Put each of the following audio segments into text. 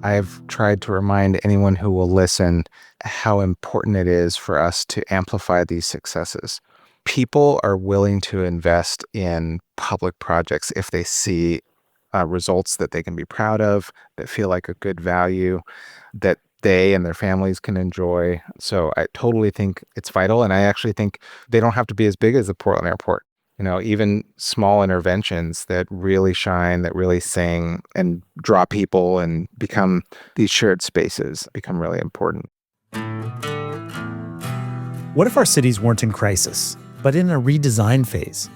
I've tried to remind anyone who will listen how important it is for us to amplify these successes. People are willing to invest in public projects if they see results that they can be proud of, that feel like a good value, that they and their families can enjoy. So I totally think it's vital. And I actually think they don't have to be as big as the Portland airport. Even small interventions that really shine, that really sing and draw people and become these shared spaces become really important. What if our cities weren't in crisis, but in a redesign phase?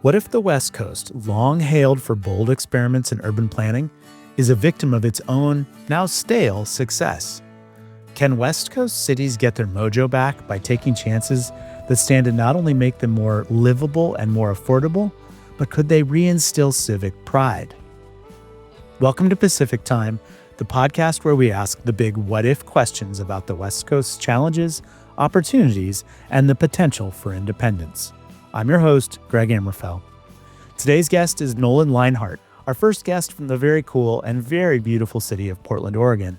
What if the West Coast, long hailed for bold experiments in urban planning, is a victim of its own, now stale, success? Can West Coast cities get their mojo back by taking chances that stand to not only make them more livable and more affordable, but could they reinstill civic pride? Welcome to Pacific Time, the podcast where we ask the big what-if questions about the West Coast's challenges, opportunities, and the potential for independence. I'm your host, Greg Ammerfell. Today's guest is Nolan Lienhart, our first guest from the very cool and very beautiful city of Portland, Oregon.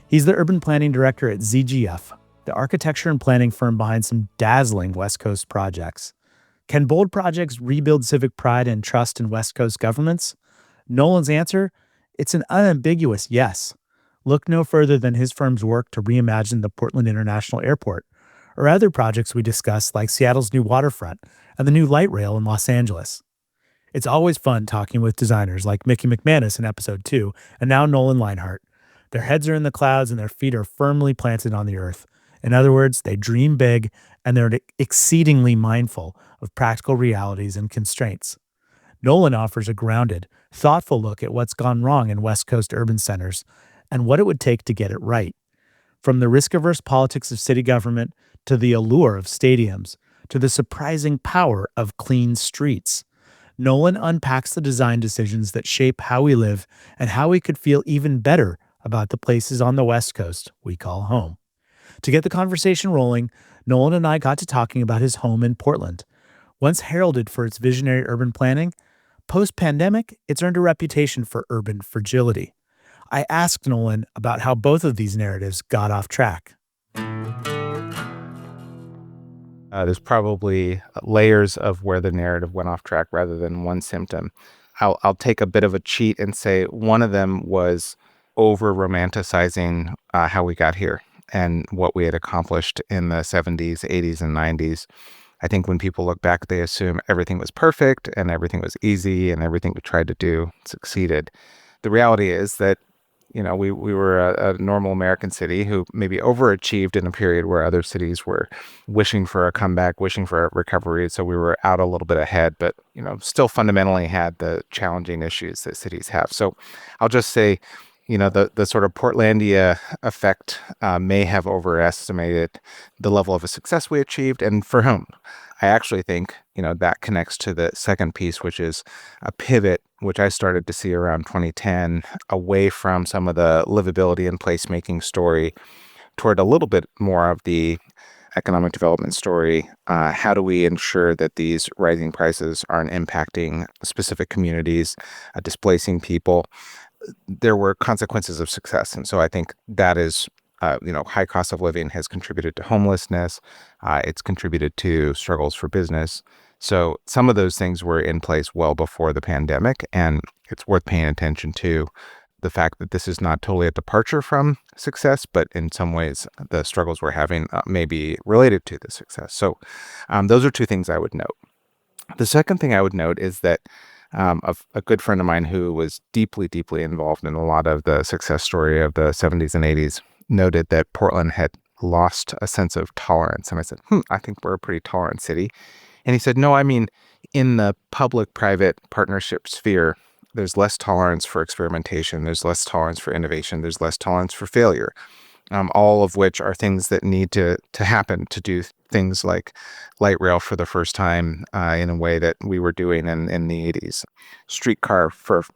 He's the urban planning director at ZGF, the architecture and planning firm behind some dazzling West Coast projects. Can bold projects rebuild civic pride and trust in West Coast governments? Nolan's answer? It's an unambiguous yes. Look no further than his firm's work to reimagine the Portland International Airport, or other projects we discuss like Seattle's new waterfront and the new light rail in Los Angeles. It's always fun talking with designers like Mickey McManus in episode 2, and now Nolan Lienhart. Their heads are in the clouds and their feet are firmly planted on the earth. In other words, they dream big and they're exceedingly mindful of practical realities and constraints. Nolan offers a grounded, thoughtful look at what's gone wrong in West Coast urban centers and what it would take to get it right. From the risk-averse politics of city government to the allure of stadiums to the surprising power of clean streets, Nolan unpacks the design decisions that shape how we live and how we could feel even better about the places on the West Coast we call home. To get the conversation rolling, Nolan and I got to talking about his home in Portland. Once heralded for its visionary urban planning, post-pandemic, it's earned a reputation for urban fragility. I asked Nolan about how both of these narratives got off track. There's probably layers of where the narrative went off track rather than one symptom. I'll take a bit of a cheat and say one of them was over-romanticizing how we got here and what we had accomplished in the 70s, 80s, and 90s. I think when people look back, they assume everything was perfect and everything was easy and everything we tried to do succeeded. The reality is that we were a normal American city who maybe overachieved in a period where other cities were wishing for a comeback, wishing for a recovery. So we were out a little bit ahead, but, still fundamentally had the challenging issues that cities have. So I'll just say, the sort of Portlandia effect may have overestimated the level of a success we achieved and for whom. I actually think, that connects to the second piece, which is a pivot, which I started to see around 2010, away from some of the livability and placemaking story toward a little bit more of the economic development story. How do we ensure that these rising prices aren't impacting specific communities, displacing people? There were consequences of success. And so I think that is, high cost of living has contributed to homelessness. It's contributed to struggles for business. So some of those things were in place well before the pandemic. And it's worth paying attention to the fact that this is not totally a departure from success, but in some ways the struggles we're having may be related to the success. So those are two things I would note. The second thing I would note is that a good friend of mine who was deeply, deeply involved in a lot of the success story of the 70s and 80s noted that Portland had lost a sense of tolerance. And I said, I think we're a pretty tolerant city. And he said, no, I mean, in the public-private partnership sphere, there's less tolerance for experimentation. There's less tolerance for innovation. There's less tolerance for failure. All of which are things that need to happen to do things like light rail for the first time in a way that we were doing in the 80s. Streetcar,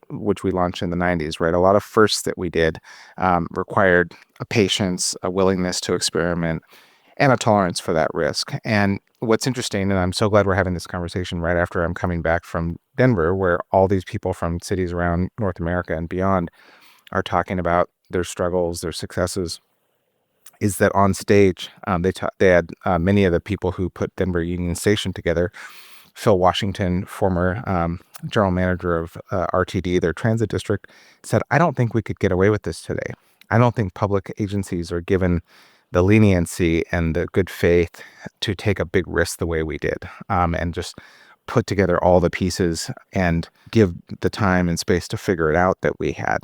which we launched in the 90s, right? A lot of firsts that we did required a patience, a willingness to experiment, and a tolerance for that risk. And what's interesting, and I'm so glad we're having this conversation right after I'm coming back from Denver, where all these people from cities around North America and beyond are talking about their struggles, their successes, is that on stage, they had many of the people who put Denver Union Station together. Phil Washington, former general manager of RTD, their transit district, said, "I don't think we could get away with this today. I don't think public agencies are given the leniency and the good faith to take a big risk the way we did, and just put together all the pieces and give the time and space to figure it out that we had."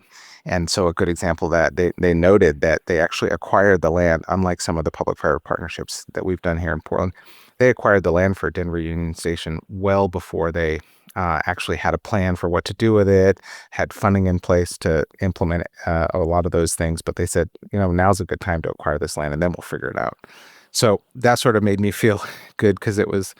And so a good example of that, they noted that they actually acquired the land, unlike some of the public-private partnerships that we've done here in Portland. They acquired the land for Denver Union Station well before they actually had a plan for what to do with it, had funding in place to implement a lot of those things. But they said, now's a good time to acquire this land and then we'll figure it out. So that sort of made me feel good because it was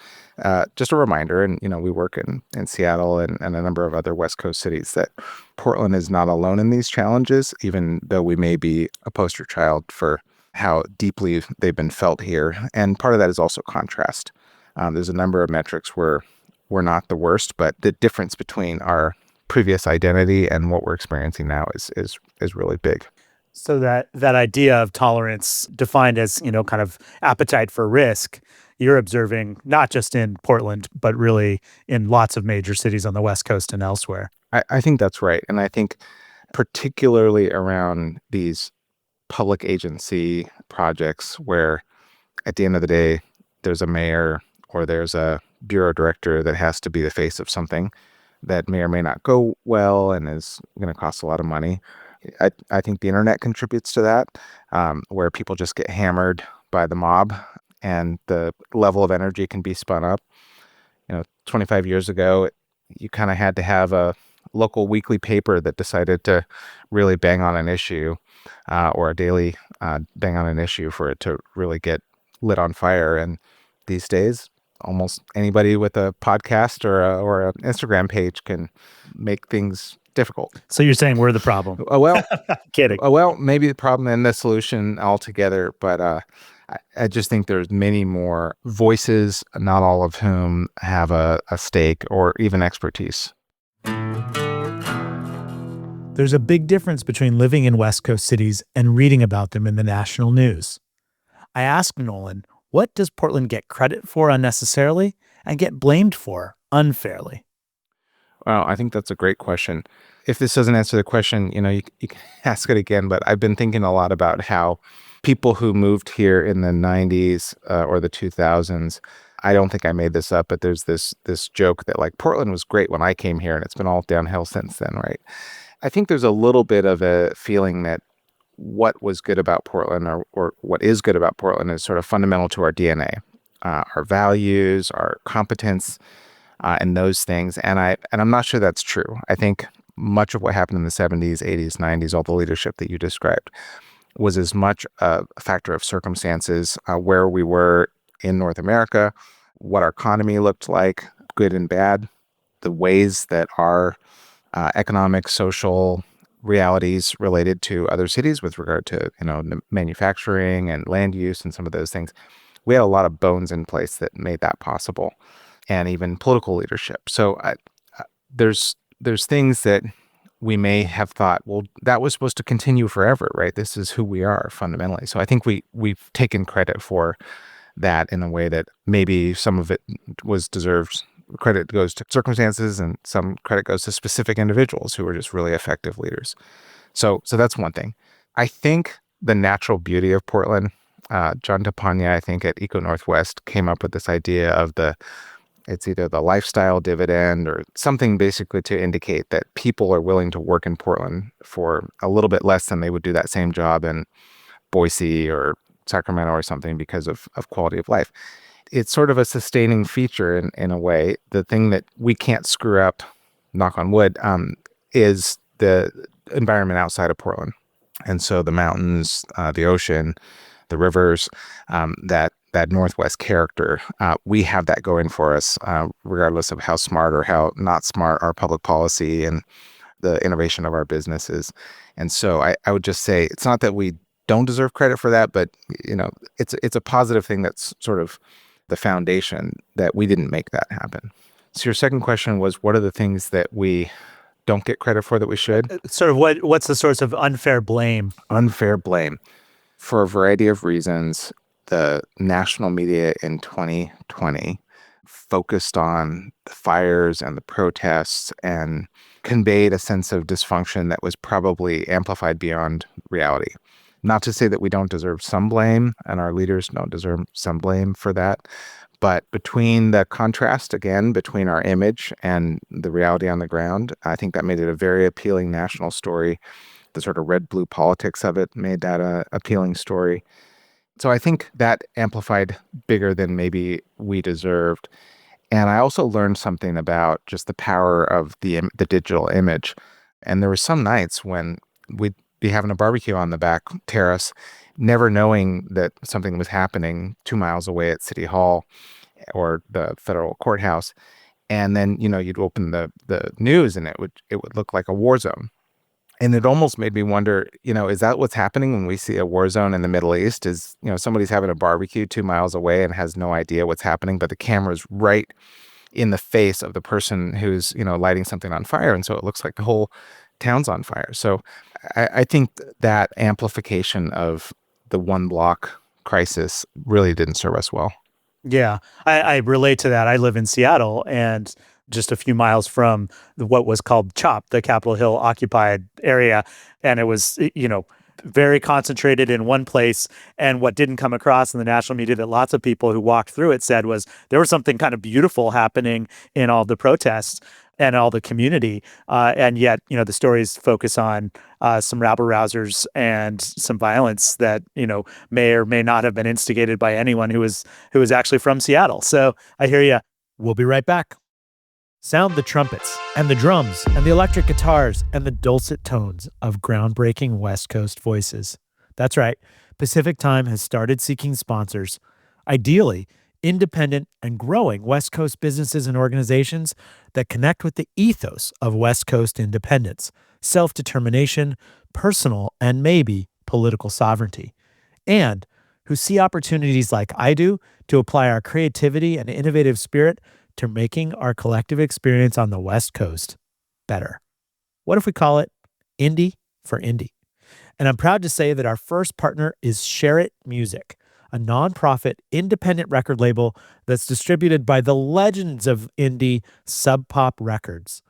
just a reminder. And, we work in Seattle and a number of other West Coast cities, that Portland is not alone in these challenges, even though we may be a poster child for how deeply they've been felt here. And part of that is also contrast. There's a number of metrics where we're not the worst, but the difference between our previous identity and what we're experiencing now is really big. So that idea of tolerance defined as, kind of appetite for risk, you're observing not just in Portland, but really in lots of major cities on the West Coast and elsewhere. I think that's right. And I think particularly around these public agency projects where at the end of the day, there's a mayor or there's a bureau director that has to be the face of something that may or may not go well and is going to cost a lot of money. I think the internet contributes to that, where people just get hammered by the mob and the level of energy can be spun up. 25 years ago, you kind of had to have a local weekly paper that decided to really bang on an issue, or a daily bang on an issue for it to really get lit on fire. And these days, almost anybody with a podcast or an Instagram page can make things difficult. So you're saying we're the problem? Well, kidding. Well, maybe the problem and the solution altogether, but I just think there's many more voices, not all of whom have a stake or even expertise. There's a big difference between living in West Coast cities and reading about them in the national news. I asked Nolan, what does Portland get credit for unnecessarily and get blamed for unfairly? Well, I think that's a great question. If this doesn't answer the question, you can ask it again, but I've been thinking a lot about how people who moved here in the 90s or the 2000s, I don't think I made this up, but there's this joke that like Portland was great when I came here and it's been all downhill since then, right? I think there's a little bit of a feeling that what was good about Portland or what is good about Portland is sort of fundamental to our DNA, our values, our competence, and those things. And I'm not sure that's true. I think much of what happened in the 70s, 80s, 90s, all the leadership that you described was as much a factor of circumstances, where we were in North America, what our economy looked like, good and bad, the ways that our economic, social realities related to other cities with regard to, manufacturing and land use and some of those things. We had a lot of bones in place that made that possible, and even political leadership. So there's things that we may have thought, well, that was supposed to continue forever, right? This is who we are fundamentally. So I think we've taken credit for that in a way that maybe some of it was deserved. Credit goes to circumstances and some credit goes to specific individuals who were just really effective leaders. So that's one thing. I think the natural beauty of Portland, John Tapania, I think at Eco Northwest came up with this idea of it's either the lifestyle dividend or something basically to indicate that people are willing to work in Portland for a little bit less than they would do that same job in Boise or Sacramento or something because of quality of life. It's sort of a sustaining feature in a way. The thing that we can't screw up, knock on wood, is the environment outside of Portland. And so the mountains, the ocean, the rivers, that Northwest character, we have that going for us, regardless of how smart or how not smart our public policy and the innovation of our businesses. And so I would just say it's not that we don't deserve credit for that, but it's a positive thing that's sort of the foundation that we didn't make that happen. So your second question was, what are the things that we don't get credit for that we should. Sort of what's the source of unfair blame? Unfair blame. For a variety of reasons, the national media in 2020 focused on the fires and the protests and conveyed a sense of dysfunction that was probably amplified beyond reality. Not to say that we don't deserve some blame and our leaders don't deserve some blame for that, but between the contrast, again, between our image and the reality on the ground, I think that made it a very appealing national story. The sort of red-blue politics of it made that a appealing story. So I think that amplified bigger than maybe we deserved. And I also learned something about just the power of the digital image. And there were some nights when we'd be having a barbecue on the back terrace, never knowing that something was happening 2 miles away at City Hall or the federal courthouse. And then, you'd open the news and it would look like a war zone. And it almost made me wonder, is that what's happening when we see a war zone in the Middle East? Is, somebody's having a barbecue 2 miles away and has no idea what's happening, but the camera's right in the face of the person who's, lighting something on fire. And so it looks like the whole town's on fire. So I think that amplification of the one block crisis really didn't serve us well. Yeah, I relate to that. I live in Seattle and just a few miles from what was called CHOP, the Capitol Hill occupied area. And it was, very concentrated in one place. And what didn't come across in the national media that lots of people who walked through it said was there was something kind of beautiful happening in all the protests and all the community. And yet, the stories focus on some rabble-rousers and some violence that, may or may not have been instigated by anyone who was actually from Seattle. So I hear you. We'll be right back. Sound the trumpets and the drums and the electric guitars and the dulcet tones of groundbreaking West Coast voices. That's right. Pacific Time has started seeking sponsors. Ideally, independent and growing West Coast businesses and organizations that connect with the ethos of West Coast independence, self-determination, personal, and maybe political sovereignty, and who see opportunities like I do to apply our creativity and innovative spirit to making our collective experience on the West Coast better. What if we call it Indie for Indie? And I'm proud to say that our first partner is Share It Music, a nonprofit independent record label that's distributed by the legends of indie Sub Pop Records.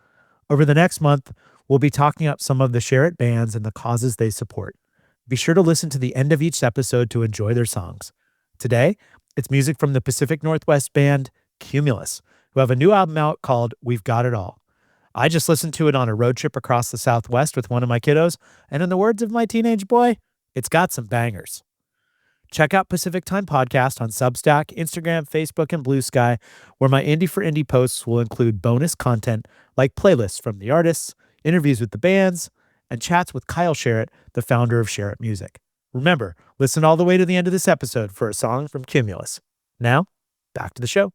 Over the next month, we'll be talking up some of the Share It bands and the causes they support. Be sure to listen to the end of each episode to enjoy their songs. Today, it's music from the Pacific Northwest band Cumulus, who have a new album out called We've Got It All. I just listened to it on a road trip across the Southwest with one of my kiddos, and in the words of my teenage boy, it's got some bangers. Check out Pacific Time Podcast on Substack, Instagram, Facebook, and Blue Sky, where my Indie for Indie posts will include bonus content like playlists from the artists, interviews with the bands, and chats with Kyle Sherritt, the founder of Share It Music. Remember, listen all the way to the end of this episode for a song from Cumulus. Now, back to the show.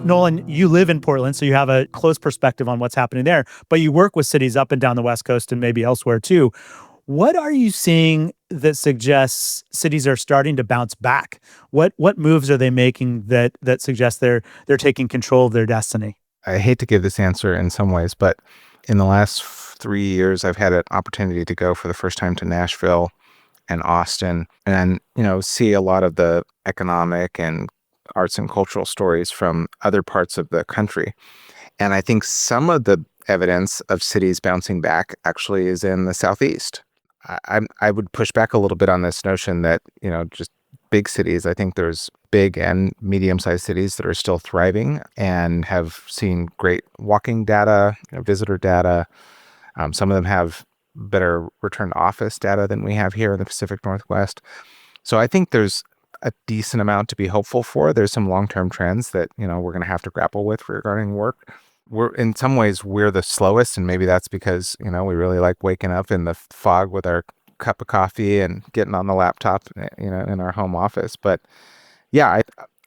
Nolan, you live in Portland, so you have a close perspective on what's happening there, but you work with cities up and down the West Coast and maybe elsewhere too. What are you seeing that suggests cities are starting to bounce back? What moves are they making that suggest they're taking control of their destiny? I hate to give this answer in some ways, but in the last 3 years, I've had an opportunity to go for the first time to Nashville and Austin and, see a lot of the economic and arts and cultural stories from other parts of the country. And I think some of the evidence of cities bouncing back actually is in the Southeast. I would push back a little bit on this notion that, just big cities. I think there's big and medium-sized cities that are still thriving and have seen great walking data, visitor data. Some of them have better return to office data than we have here in the Pacific Northwest. So I think there's a decent amount to be hopeful for. There's some long-term trends that, we're going to have to grapple with regarding work. In some ways, we're the slowest, and maybe that's because, we really like waking up in the fog with our cup of coffee and getting on the laptop, in our home office. But yeah,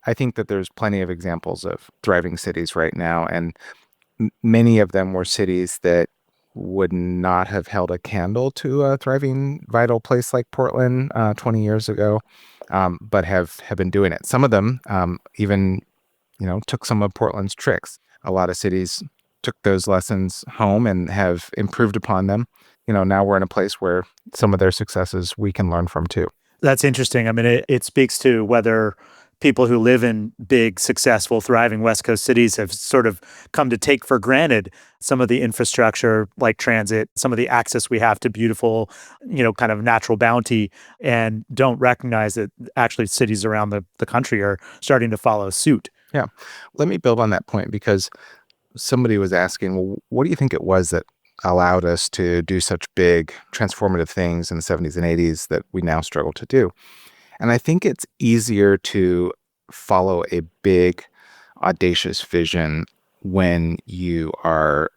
I think that there's plenty of examples of thriving cities right now, and many of them were cities that would not have held a candle to a thriving, vital place like Portland 20 years ago, but have been doing it. Some of them even, took some of Portland's tricks. A lot of cities took those lessons home and have improved upon them. Now we're in a place where some of their successes we can learn from too. That's interesting. I mean, it speaks to whether people who live in big, successful, thriving West Coast cities have sort of come to take for granted some of the infrastructure like transit, some of the access we have to beautiful, kind of natural bounty, and don't recognize that actually cities around the country are starting to follow suit. Yeah. Let me build on that point because somebody was asking, well, what do you think it was that allowed us to do such big transformative things in the 70s and 80s that we now struggle to do? And I think it's easier to follow a big, audacious vision when you are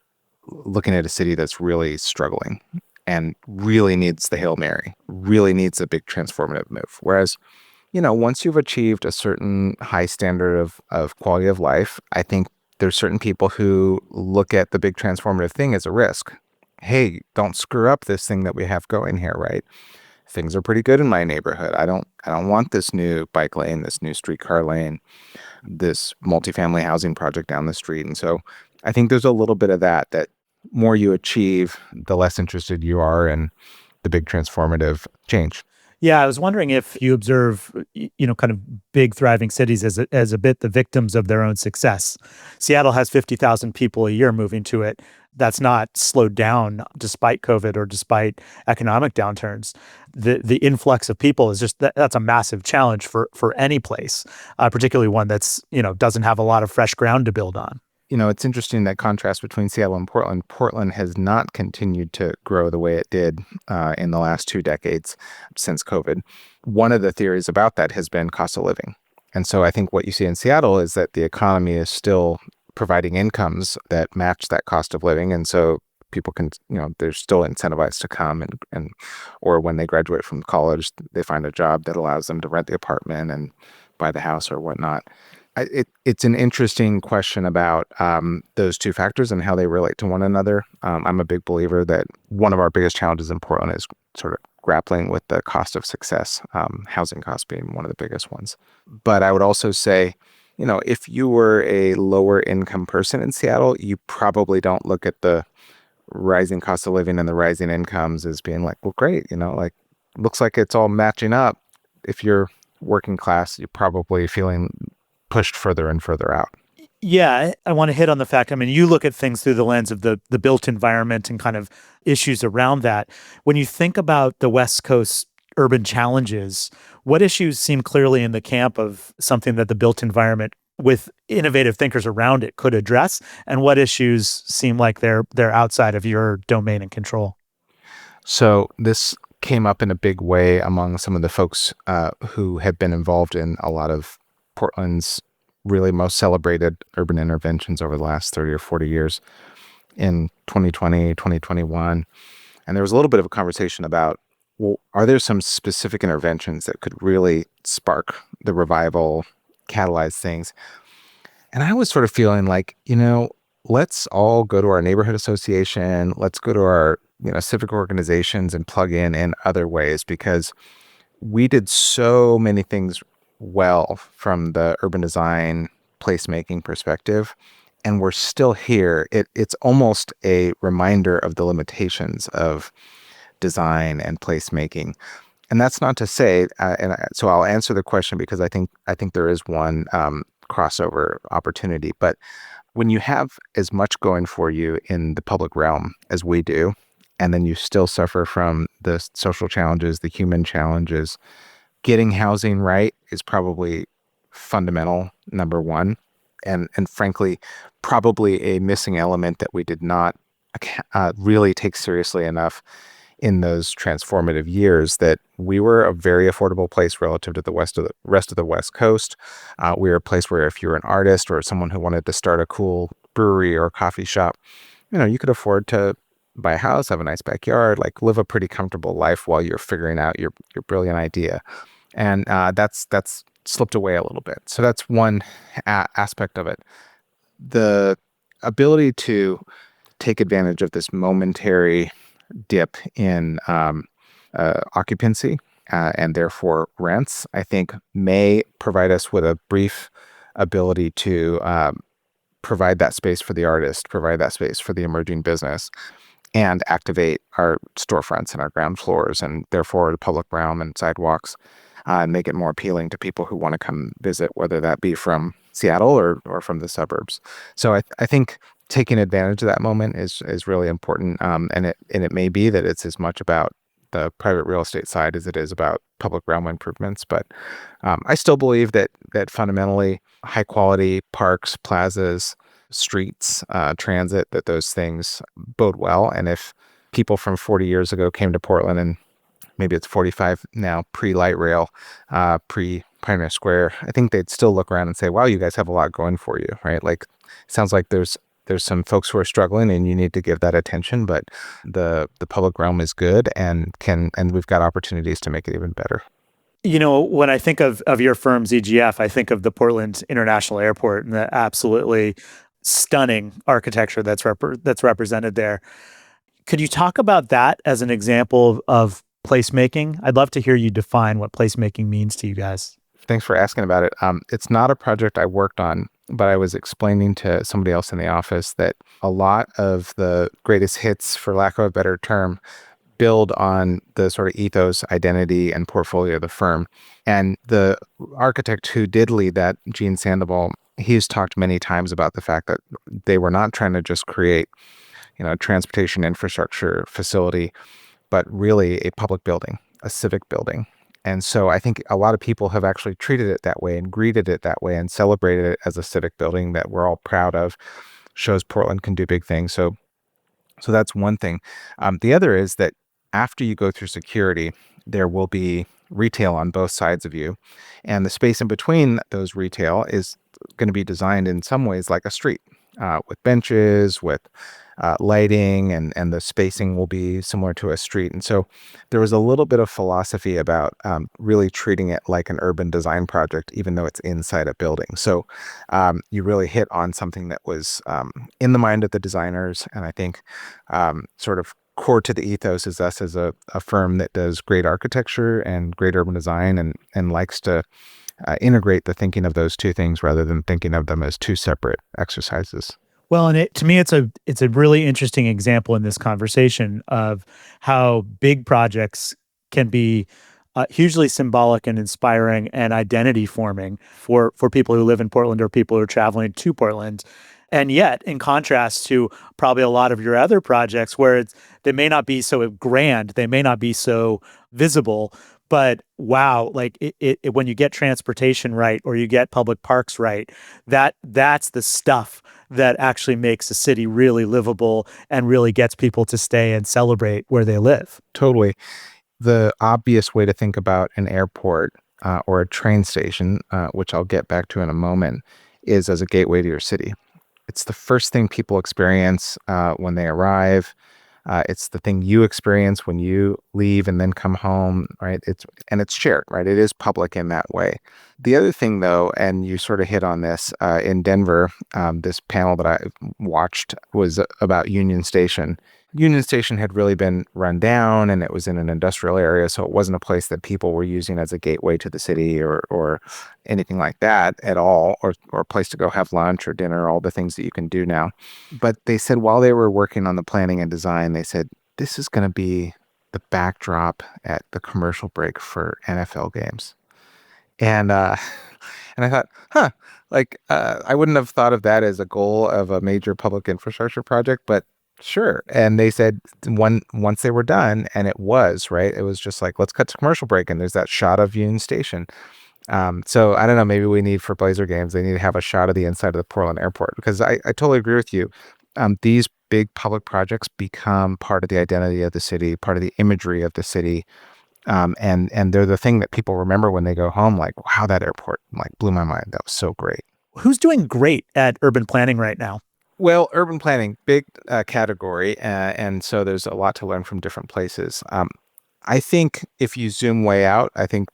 looking at a city that's really struggling and really needs the Hail Mary, really needs a big transformative move. Whereas, once you've achieved a certain high standard of quality of life, I think there's certain people who look at the big transformative thing as a risk. Hey, don't screw up this thing that we have going here, right? Things are pretty good in my neighborhood. I don't want this new bike lane, this new streetcar lane, this multifamily housing project down the street. And so I think there's a little bit of that more you achieve, the less interested you are in the big transformative change. Yeah, I was wondering if you observe, kind of big thriving cities as a bit the victims of their own success. Seattle has 50,000 people a year moving to it. That's not slowed down despite COVID or despite economic downturns. The influx of people is that's a massive challenge for any place, particularly one that's doesn't have a lot of fresh ground to build on. It's interesting that contrast between Seattle and Portland. Portland has not continued to grow the way it did in the last 2 decades since COVID. One of the theories about that has been cost of living. And so I think what you see in Seattle is that the economy is still providing incomes that match that cost of living. And so people can, they're still incentivized to come or when they graduate from college, they find a job that allows them to rent the apartment and buy the house or whatnot. It's an interesting question about those two factors and how they relate to one another. I'm a big believer that one of our biggest challenges in Portland is sort of grappling with the cost of success, housing costs being one of the biggest ones. But I would also say, if you were a lower income person in Seattle, you probably don't look at the rising cost of living and the rising incomes as being like, well, great, like looks like it's all matching up. If you're working class, you're probably feeling pushed further and further out. Yeah, I want to hit on the fact, I mean, you look at things through the lens of the built environment and kind of issues around that. When you think about the West Coast urban challenges, what issues seem clearly in the camp of something that the built environment with innovative thinkers around it could address? And what issues seem like they're outside of your domain and control? So this came up in a big way among some of the folks who have been involved in a lot of Portland's really most celebrated urban interventions over the last 30 or 40 years in 2020, 2021. And there was a little bit of a conversation about, well, are there some specific interventions that could really spark the revival, catalyze things? And I was sort of feeling like, let's all go to our neighborhood association. Let's go to our, civic organizations and plug in other ways, because we did so many things well from the urban design placemaking perspective, and we're still here. It's almost a reminder of the limitations of design and placemaking. And that's not to say, so I'll answer the question because I think there is one crossover opportunity. But when you have as much going for you in the public realm as we do, and then you still suffer from the social challenges, the human challenges, getting housing right is probably fundamental, number one, and frankly, probably a missing element that we did not really take seriously enough in those transformative years. That we were a very affordable place relative to the rest of the West Coast. We were a place where if you're an artist or someone who wanted to start a cool brewery or coffee shop, you could afford to buy a house, have a nice backyard, like live a pretty comfortable life while you're figuring out your brilliant idea. And that's slipped away a little bit. So that's one aspect of it. The ability to take advantage of this momentary dip in occupancy and therefore rents, I think may provide us with a brief ability to provide that space for the artist, provide that space for the emerging business, and activate our storefronts and our ground floors and therefore the public realm and sidewalks, and make it more appealing to people who want to come visit, whether that be from Seattle or from the suburbs. So I think taking advantage of that moment is really important. And it may be that it's as much about the private real estate side as it is about public realm improvements. But I still believe that fundamentally high quality parks, plazas, streets, transit, that those things bode well. And if people from 40 years ago came to Portland, and maybe it's 45 now, pre-light rail, pre-Pioneer Square, I think they'd still look around and say, wow, you guys have a lot going for you, right? Like, it sounds like there's some folks who are struggling and you need to give that attention, but the public realm is good and we've got opportunities to make it even better. When I think of your firm, ZGF, I think of the Portland International Airport and the absolutely stunning architecture that's represented there. Could you talk about that as an example of placemaking? I'd love to hear you define what placemaking means to you guys. Thanks for asking about it. It's not a project I worked on, but I was explaining to somebody else in the office that a lot of the greatest hits, for lack of a better term, build on the sort of ethos, identity, and portfolio of the firm. And the architect who did lead that, Gene Sandoval, he's talked many times about the fact that they were not trying to just create, a transportation infrastructure facility, but really a public building, a civic building. And so I think a lot of people have actually treated it that way and greeted it that way and celebrated it as a civic building that we're all proud of, shows Portland can do big things. So that's one thing. The other is that after you go through security, there will be retail on both sides of you. And the space in between those retail is going to be designed in some ways like a street, with benches, with lighting, and the spacing will be similar to a street. And so there was a little bit of philosophy about really treating it like an urban design project, even though it's inside a building. So you really hit on something that was in the mind of the designers. And I think sort of core to the ethos is us as a firm that does great architecture and great urban design and likes to integrate the thinking of those two things rather than thinking of them as two separate exercises. Well, and to me, it's a really interesting example in this conversation of how big projects can be hugely symbolic and inspiring and identity forming for people who live in Portland or people who are traveling to Portland. And yet, in contrast to probably a lot of your other projects where they may not be so grand, they may not be so visible, but wow, like when you get transportation right or you get public parks right, that's the stuff that actually makes a city really livable and really gets people to stay and celebrate where they live. Totally. The obvious way to think about an airport or a train station, which I'll get back to in a moment, is as a gateway to your city. It's the first thing people experience when they arrive. It's the thing you experience when you leave and then come home, right? It's shared, right? It is public in that way. The other thing, though, and you sort of hit on this in Denver, this panel that I watched was about Union Station. Union Station had really been run down, and it was in an industrial area, so it wasn't a place that people were using as a gateway to the city or anything like that at all, or a place to go have lunch or dinner, all the things that you can do now. But they said while they were working on the planning and design, they said, this is going to be the backdrop at the commercial break for NFL games. And and I thought, I wouldn't have thought of that as a goal of a major public infrastructure project, but sure. And they said once they were done, and it was, right, it was just like, let's cut to commercial break. And there's that shot of Union Station. So I don't know, maybe we need for Blazer games, they need to have a shot of the inside of the Portland airport, because I totally agree with you. These big public projects become part of the identity of the city, part of the imagery of the city. And they're the thing that people remember when they go home, like, wow, that airport like blew my mind. That was so great. Who's doing great at urban planning right now? Well, urban planning, big category. And so there's a lot to learn from different places. I think if you zoom way out, I think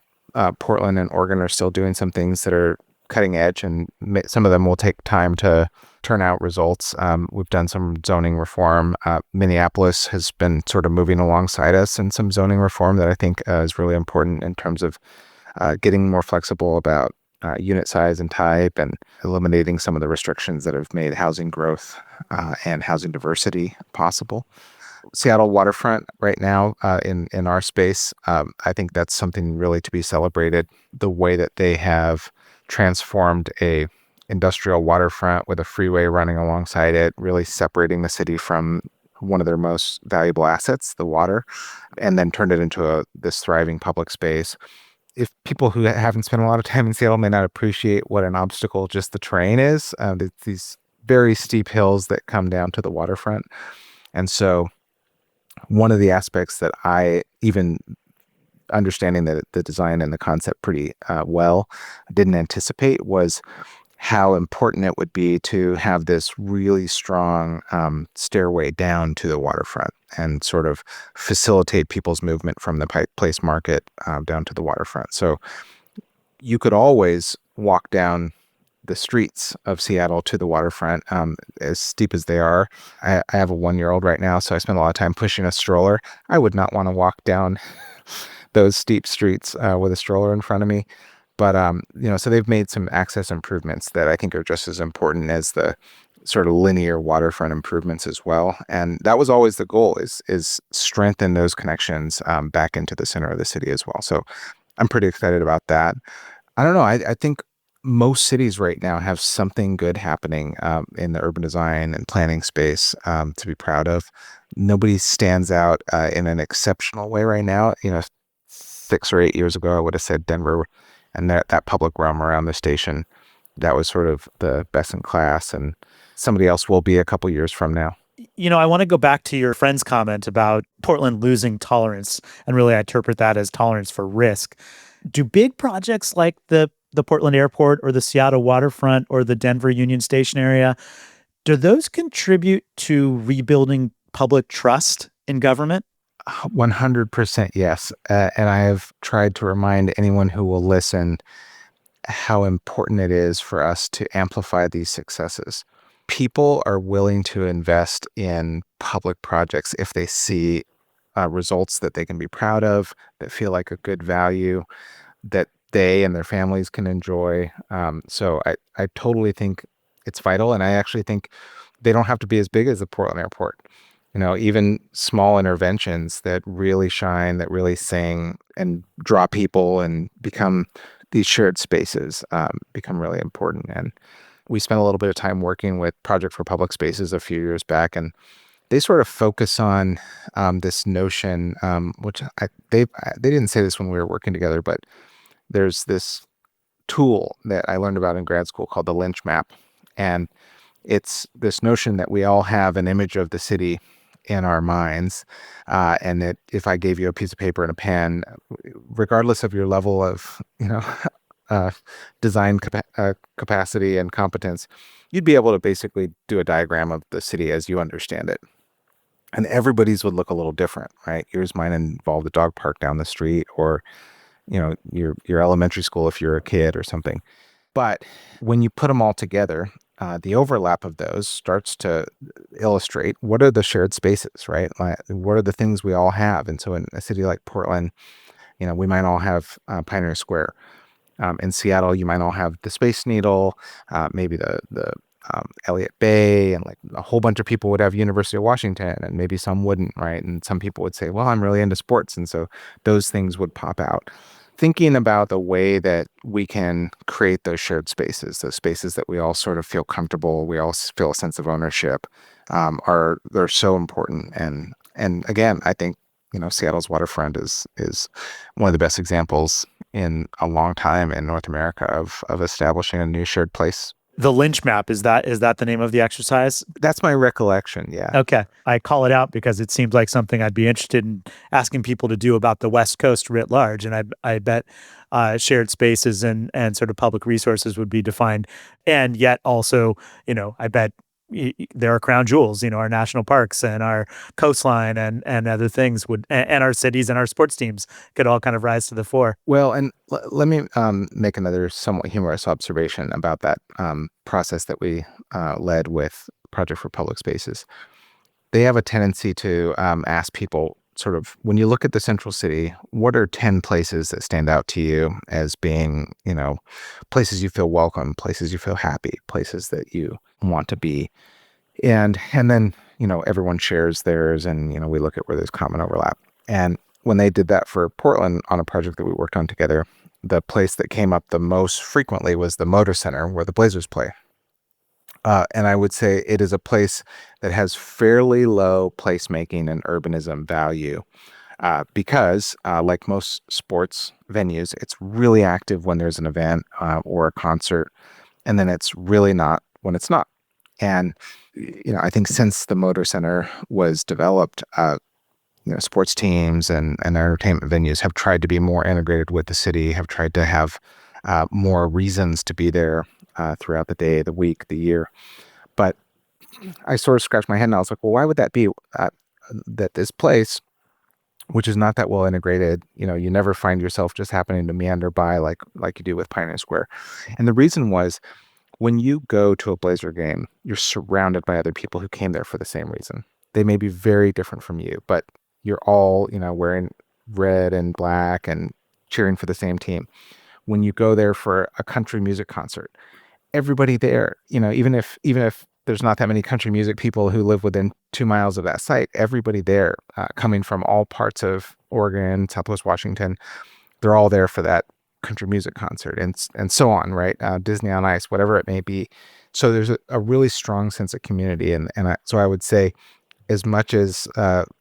Portland and Oregon are still doing some things that are cutting edge, and some of them will take time to turn out results. We've done some zoning reform. Minneapolis has been sort of moving alongside us in some zoning reform that I think is really important in terms of getting more flexible about unit size and type, and eliminating some of the restrictions that have made housing growth and housing diversity possible. Seattle waterfront right now in our space, I think that's something really to be celebrated. The way that they have transformed a industrial waterfront with a freeway running alongside it, really separating the city from one of their most valuable assets, the water, and then turned it into this thriving public space. If people who haven't spent a lot of time in Seattle may not appreciate what an obstacle just the terrain is, it's these very steep hills that come down to the waterfront. And so one of the aspects that I, even understanding the design and the concept pretty well, didn't anticipate was how important it would be to have this really strong stairway down to the waterfront and sort of facilitate people's movement from the Pike Place Market down to the waterfront. So you could always walk down the streets of Seattle to the waterfront, as steep as they are. I have a 1-year-old right now, so I spend a lot of time pushing a stroller. I would not want to walk down those steep streets with a stroller in front of me. But so they've made some access improvements that I think are just as important as the sort of linear waterfront improvements as well. And that was always the goal: is strengthen those connections back into the center of the city as well. So I'm pretty excited about that. I don't know. I think most cities right now have something good happening in the urban design and planning space to be proud of. Nobody stands out in an exceptional way right now. 6 or 8 years ago, I would have said Denver and that public realm around the station. That was sort of the best in class, and somebody else will be a couple years from now. I want to go back to your friend's comment about Portland losing tolerance, and really I interpret that as tolerance for risk. Do big projects like the Portland Airport or the Seattle waterfront or the Denver Union Station area, do those contribute to rebuilding public trust in government? 100% yes. And I have tried to remind anyone who will listen how important it is for us to amplify these successes. People are willing to invest in public projects if they see results that they can be proud of, that feel like a good value, that they and their families can enjoy. So I totally think it's vital. And I actually think they don't have to be as big as the Portland Airport. Even small interventions that really shine, that really sing and draw people and become these shared spaces become really important. And we spent a little bit of time working with Project for Public Spaces a few years back, and they sort of focus on this notion, which they didn't say this when we were working together, but there's this tool that I learned about in grad school called the Lynch map. And it's this notion that we all have an image of the city in our minds, and that if I gave you a piece of paper and a pen, regardless of your level of design capacity and competence, you'd be able to basically do a diagram of the city as you understand it. And everybody's would look a little different, right? Yours might involve the dog park down the street, or your elementary school if you're a kid or something. But when you put them all together, the overlap of those starts to illustrate what are the shared spaces, right? Like, what are the things we all have? And so in a city like Portland, we might all have Pioneer Square. In Seattle, you might all have the Space Needle, maybe the Elliott Bay, and like a whole bunch of people would have University of Washington, and maybe some wouldn't, right? And some people would say, well, I'm really into sports. And so those things would pop out. Thinking about the way that we can create those shared spaces, those spaces that we all sort of feel comfortable, we all feel a sense of ownership, they're so important. And again, I think Seattle's waterfront is one of the best examples in a long time in North America of establishing a new shared place. The Lynch map, is that the name of the exercise? That's my recollection, yeah. Okay. I call it out because it seems like something I'd be interested in asking people to do about the West Coast writ large. And I bet shared spaces and sort of public resources would be defined. And yet also, I bet there are crown jewels, our national parks and our coastline and other things and our cities and our sports teams could all kind of rise to the fore. Well, and let me make another somewhat humorous observation about that process that we led with Project for Public Spaces. They have a tendency to ask people sort of, when you look at the central city, what are 10 places that stand out to you as being, places you feel welcome, places you feel happy, places that you want to be? And then, everyone shares theirs, and, we look at where there's common overlap. And when they did that for Portland on a project that we worked on together, the place that came up the most frequently was the Motor Center where the Blazers play. And I would say it is a place that has fairly low placemaking and urbanism value because, like most sports venues, it's really active when there's an event or a concert, and then it's really not when it's not. And I think since the Motor Center was developed, sports teams and entertainment venues have tried to be more integrated with the city, have tried to have more reasons to be there throughout the day, the week, the year. But I sort of scratched my head and I was like, well, why would that be? That this place, which is not that well integrated, you never find yourself just happening to meander by like you do with Pioneer Square. And the reason was, when you go to a Blazer game, you're surrounded by other people who came there for the same reason. They may be very different from you, but you're all, wearing red and black and cheering for the same team. When you go there for a country music concert, everybody there, even if there's not that many country music people who live within 2 miles of that site, everybody there, coming from all parts of Oregon, Southwest Washington, they're all there for that country music concert and so on, right? Disney on Ice, whatever it may be. So there's a really strong sense of community. So I would say, as much as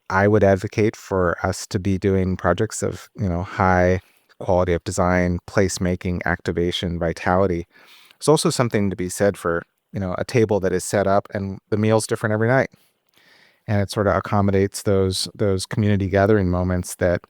I would advocate for us to be doing projects of, high quality of design, placemaking, activation, vitality, there's also something to be said for, a table that is set up and the meal's different every night. And it sort of accommodates those community gathering moments that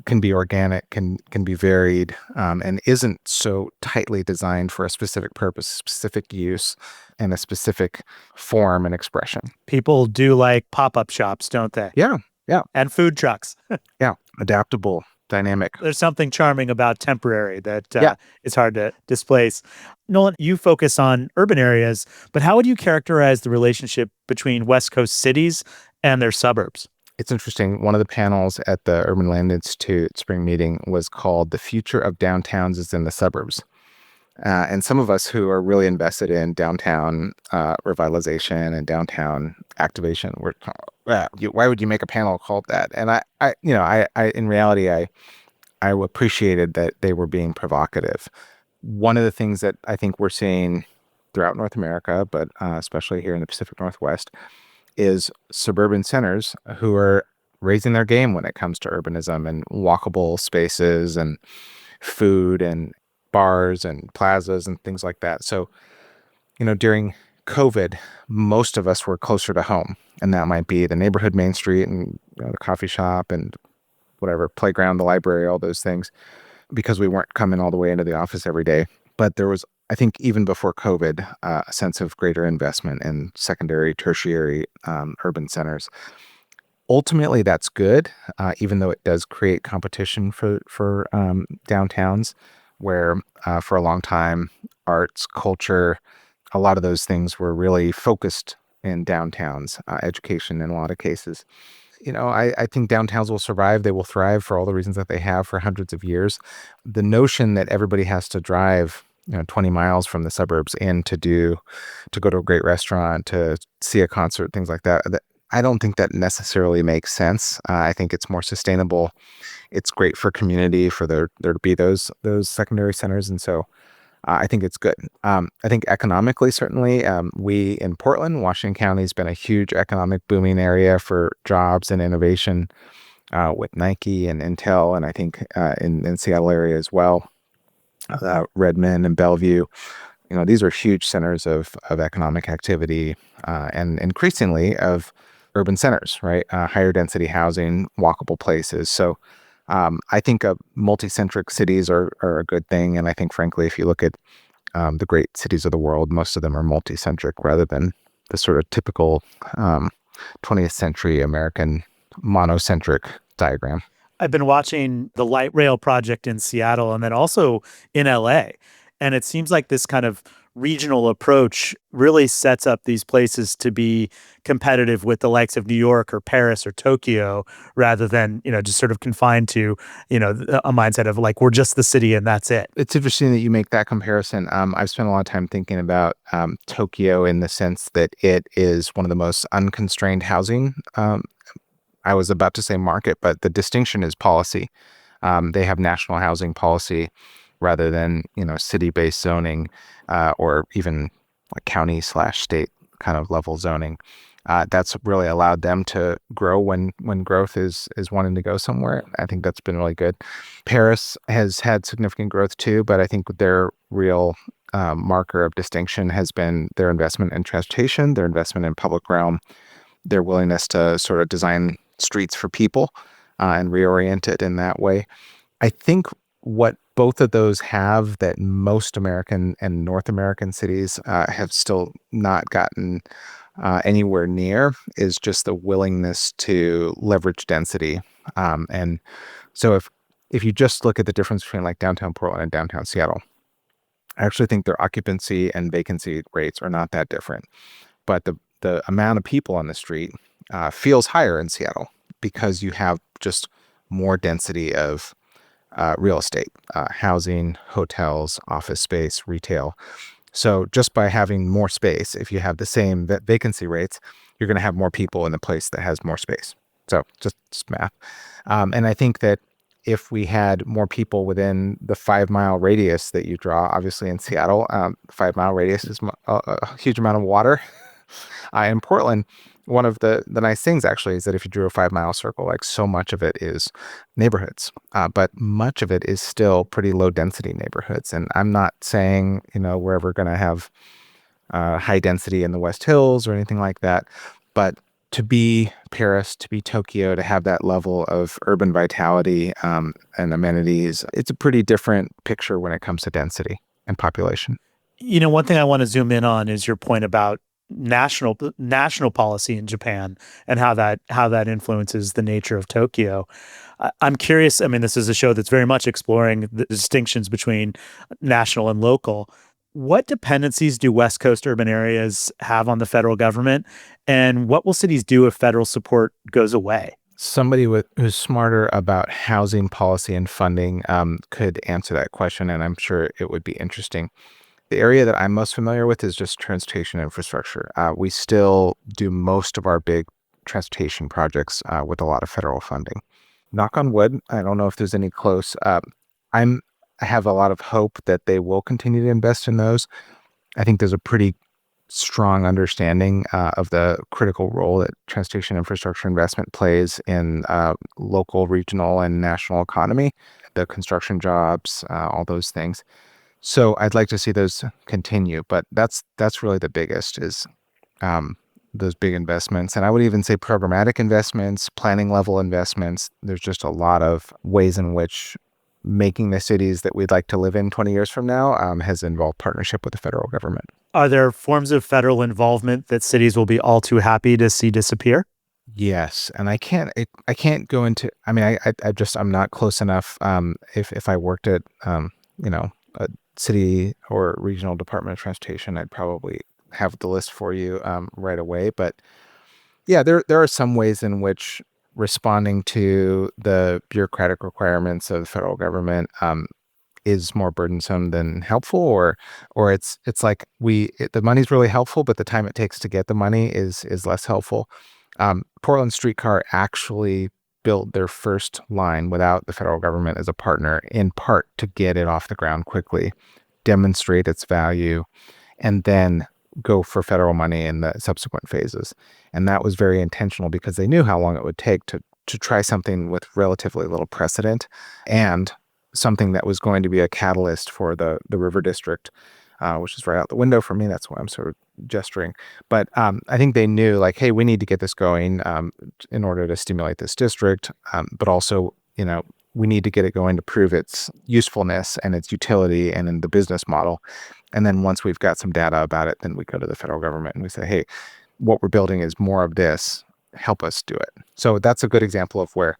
can be organic, can be varied, and isn't so tightly designed for a specific purpose, specific use, and a specific form and expression. People do like pop-up shops, don't they? Yeah, yeah, And food trucks. yeah. Adaptable, dynamic. There's something charming about temporary that Yeah. is hard to displace. Nolan, you focus on urban areas, but how would you characterize the relationship between West Coast cities and their suburbs? It's interesting. One of the panels at the Urban Land Institute spring meeting was called "The Future of Downtowns is in the Suburbs." And some of us who are really invested in downtown revitalization and downtown activation, why would you make a panel called that? And I in reality, I appreciated that they were being provocative. One of the things that I think we're seeing throughout North America, but especially here in the Pacific Northwest, is suburban centers who are raising their game when it comes to urbanism and walkable spaces and food and bars and plazas and things like that. So, during COVID, most of us were closer to home, and that might be the neighborhood main street and the coffee shop and whatever, playground, the library, all those things, because we weren't coming all the way into the office every day. But there was, I think, even before COVID, a sense of greater investment in secondary, tertiary urban centers. Ultimately, that's good, even though it does create competition for downtowns, where for a long time, arts, culture, a lot of those things were really focused in downtowns, education in a lot of cases. I think downtowns will survive. They will thrive for all the reasons that they have for hundreds of years. The notion that everybody has to drive 20 miles from the suburbs in to go to a great restaurant, to see a concert, things like that, I don't think that necessarily makes sense. I think it's more sustainable. It's great for community, for there to be those secondary centers. And so I think it's good. I think economically, certainly, we in Portland, Washington County has been a huge economic booming area for jobs and innovation with Nike and Intel, and I think in Seattle area as well, Redmond and Bellevue. These are huge centers of economic activity and increasingly of urban centers, right? Higher density housing, walkable places. So I think multi-centric cities are a good thing. And I think, frankly, if you look at the great cities of the world, most of them are multi-centric rather than the sort of typical 20th century American monocentric diagram. I've been watching the light rail project in Seattle and then also in LA. And it seems like this kind of regional approach really sets up these places to be competitive with the likes of New York or Paris or Tokyo, rather than, just sort of confined to, a mindset of like, we're just the city and that's it. It's interesting that you make that comparison. I've spent a lot of time thinking about Tokyo in the sense that it is one of the most unconstrained housing. I was about to say market, but the distinction is policy. They have national housing policy rather than, city-based zoning or even like county/state kind of level zoning. That's really allowed them to grow when growth is wanting to go somewhere. I think that's been really good. Paris has had significant growth too, but I think their real marker of distinction has been their investment in transportation, their investment in public realm, their willingness to sort of design streets for people and reorient it in that way. I think what both of those have that most American and North American cities have still not gotten anywhere near is just the willingness to leverage density. And so if you just look at the difference between like downtown Portland and downtown Seattle, I actually think their occupancy and vacancy rates are not that different. But the amount of people on the street feels higher in Seattle because you have just more density of real estate, housing, hotels, office space, retail. So just by having more space, if you have the same vacancy rates, you're going to have more people in the place that has more space. So just math. And I think that if we had more people within the 5 mile radius that you draw, obviously in Seattle, 5 mile radius is a huge amount of water. In Portland, one of the nice things actually is that if you drew a 5 mile circle, like so much of it is neighborhoods, but much of it is still pretty low density neighborhoods. And I'm not saying, we're ever going to have high density in the West Hills or anything like that, but to be Paris, to be Tokyo, to have that level of urban vitality and amenities, it's a pretty different picture when it comes to density and population. One thing I want to zoom in on is your point about national policy in Japan and how that influences the nature of Tokyo. I'm curious. I mean, this is a show that's very much exploring the distinctions between national and local. What dependencies do West Coast urban areas have on the federal government, and what will cities do if federal support goes away? Somebody who's smarter about housing policy and funding could answer that question, and I'm sure it would be interesting. The area that I'm most familiar with is just transportation infrastructure. We still do most of our big transportation projects with a lot of federal funding. Knock on wood, I don't know if there's any close. I have a lot of hope that they will continue to invest in those. I think there's a pretty strong understanding of the critical role that transportation infrastructure investment plays in local, regional, and national economy, the construction jobs, all those things. So I'd like to see those continue, but that's really the biggest is those big investments. And I would even say programmatic investments, planning level investments. There's just a lot of ways in which making the cities that we'd like to live in 20 years from now has involved partnership with the federal government. Are there forms of federal involvement that cities will be all too happy to see disappear? Yes, and I can't go into. I mean, I'm not close enough. If I worked at a city or regional department of transportation, I'd probably have the list for you right away. But yeah, there are some ways in which responding to the bureaucratic requirements of the federal government is more burdensome than helpful, or it's like the money's really helpful, but the time it takes to get the money is less helpful. Portland Streetcar actually built their first line without the federal government as a partner, in part to get it off the ground quickly, demonstrate its value, and then go for federal money in the subsequent phases. And that was very intentional because they knew how long it would take to try something with relatively little precedent and something that was going to be a catalyst for the River District, which is right out the window for me. That's why I'm sort of gesturing. But I think they knew like, hey, we need to get this going in order to stimulate this district. But also, we need to get it going to prove its usefulness and its utility and in the business model. And then once we've got some data about it, then we go to the federal government and we say, hey, what we're building is more of this. Help us do it. So that's a good example of where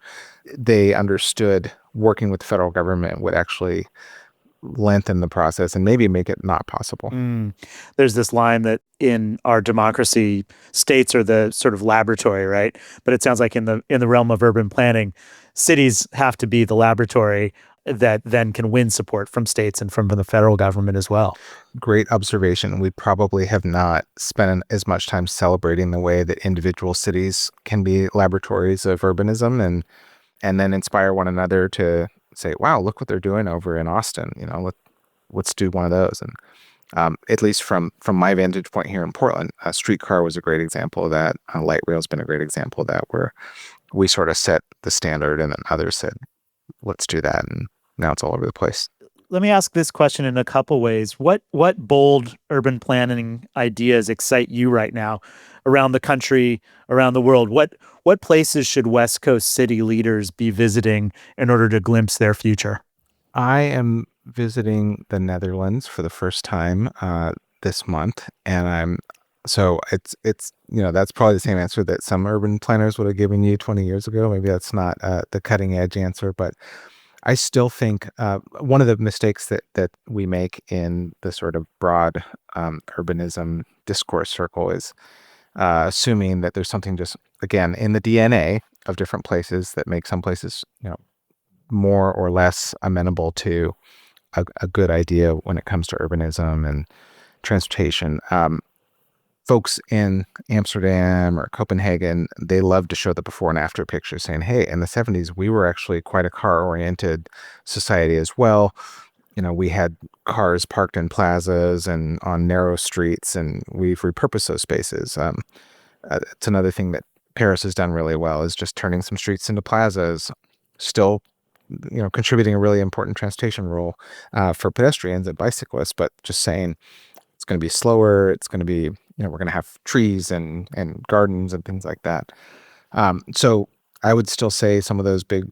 they understood working with the federal government would actually lengthen the process and maybe make it not possible. There's this line that in our democracy, states are the sort of laboratory, right? But it sounds like in the realm of urban planning, cities have to be the laboratory that then can win support from states and from the federal government as well. Great observation. We probably have not spent as much time celebrating the way that individual cities can be laboratories of urbanism and then inspire one another to say, wow, look what they're doing over in Austin. Let's do one of those. And at least from my vantage point here in Portland, a streetcar was a great example of that. Light rail's been a great example of that, where we sort of set the standard and then others said, let's do that. And now it's all over the place. Let me ask this question in a couple ways. What bold urban planning ideas excite you right now around the country, around the world? What places should West Coast city leaders be visiting in order to glimpse their future? I am visiting the Netherlands for the first time this month, and it's that's probably the same answer that some urban planners would have given you 20 years ago. Maybe that's not the cutting edge answer, but I still think one of the mistakes that we make in the sort of broad urbanism discourse circle is assuming that there's something just, again, in the DNA of different places that make some places, more or less amenable to a good idea when it comes to urbanism and transportation. Folks in Amsterdam or Copenhagen, they love to show the before and after pictures saying, hey, in the 70s, we were actually quite a car-oriented society as well. We had cars parked in plazas and on narrow streets, and we've repurposed those spaces. It's another thing that Paris has done really well, is just turning some streets into plazas, still contributing a really important transportation role for pedestrians and bicyclists, but just saying it's going to be slower. It's going to be, we're going to have trees and gardens and things like that. So I would still say some of those big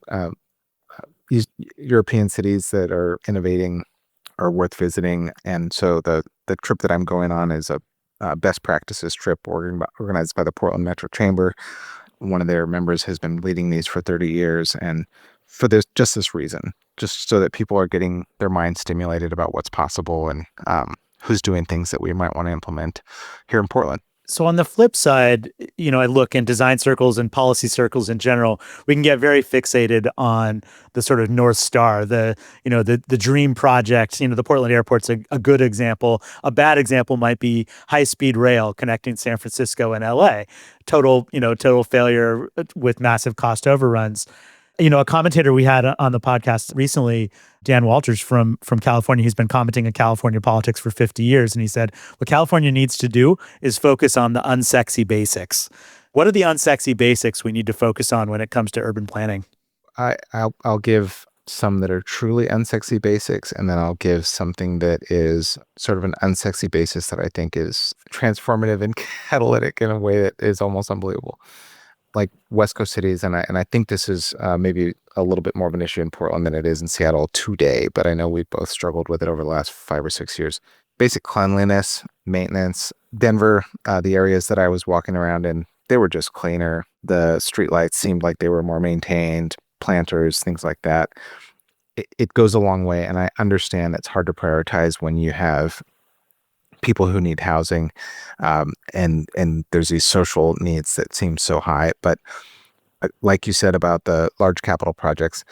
European cities that are innovating are worth visiting. And so the trip that I'm going on is a best practices trip organized by the Portland Metro Chamber. One of their members has been leading these for 30 years. And for this reason, just so that people are getting their mind stimulated about what's possible and who's doing things that we might want to implement here in Portland. So on the flip side, I look in design circles and policy circles in general, we can get very fixated on the sort of North Star, the dream project. The Portland airport's a good example. A bad example might be high-speed rail connecting San Francisco and LA. Total failure with massive cost overruns. A commentator we had on the podcast recently, Dan Walters from California, he's been commenting on California politics for 50 years. And he said, what California needs to do is focus on the unsexy basics. What are the unsexy basics we need to focus on when it comes to urban planning? I'll give some that are truly unsexy basics, and then I'll give something that is sort of an unsexy basis that I think is transformative and catalytic in a way that is almost unbelievable. Like West Coast cities, and I think this is maybe a little bit more of an issue in Portland than it is in Seattle today, but I know we've both struggled with it over the last 5 or 6 years. Basic cleanliness, maintenance. Denver, the areas that I was walking around in, they were just cleaner. The streetlights seemed like they were more maintained, planters, things like that. It goes a long way, and I understand it's hard to prioritize when you have people who need housing, and there's these social needs that seem so high. But like you said about the large capital projects,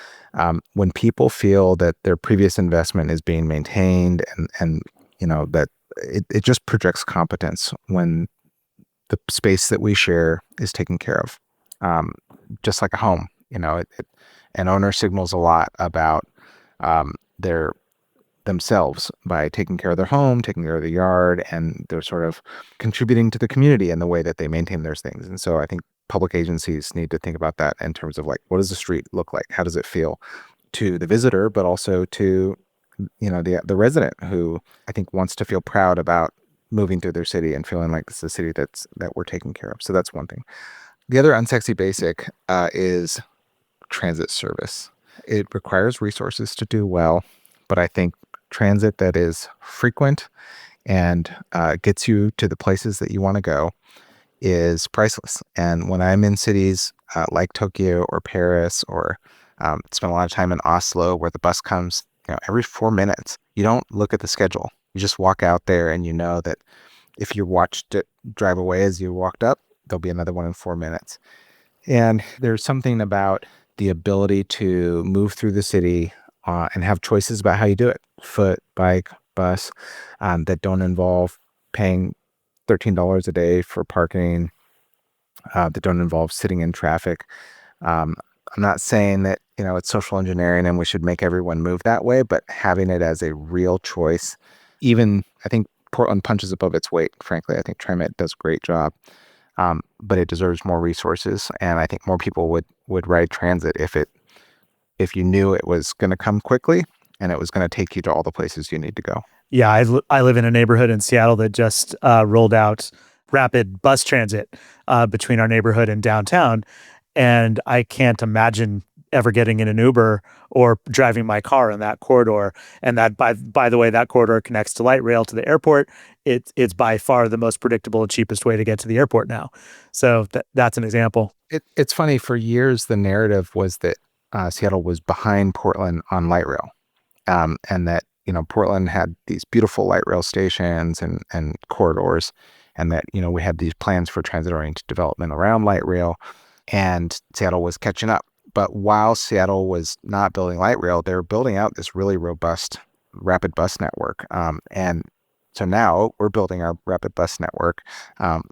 when people feel that their previous investment is being maintained and that it just projects competence when the space that we share is taken care of. Just like a home, an owner signals a lot about their themselves by taking care of their home, taking care of the yard, and they're sort of contributing to the community in the way that they maintain those things. And so I think public agencies need to think about that in terms of like, what does the street look like? How does it feel to the visitor, but also to, the resident who I think wants to feel proud about moving through their city and feeling like it's a city that we're taking care of. So that's one thing. The other unsexy basic is transit service. It requires resources to do well, but I think transit that is frequent and gets you to the places that you want to go is priceless. And when I'm in cities like Tokyo or Paris or spend a lot of time in Oslo where the bus comes every 4 minutes, You don't look at the schedule. You just walk out there and you know that if you watched it drive away as you walked up, there'll be another one in 4 minutes. And there's something about the ability to move through the city and have choices about how you do it, foot, bike, bus, that don't involve paying $13 a day for parking, that don't involve sitting in traffic. I'm not saying that, it's social engineering and we should make everyone move that way, but having it as a real choice, even I think Portland punches above its weight, frankly. I think TriMet does a great job, but it deserves more resources. And I think more people would ride transit if you knew it was going to come quickly and it was going to take you to all the places you need to go. Yeah, I live in a neighborhood in Seattle that just rolled out rapid bus transit between our neighborhood and downtown. And I can't imagine ever getting in an Uber or driving my car in that corridor. And that, by the way, that corridor connects to light rail to the airport. It's by far the most predictable and cheapest way to get to the airport now. So that's an example. It's funny, for years, the narrative was that Seattle was behind Portland on light rail, and that, Portland had these beautiful light rail stations and corridors, and that, we had these plans for transit-oriented development around light rail, and Seattle was catching up. But while Seattle was not building light rail, they were building out this really robust rapid bus network. And so now we're building our rapid bus network.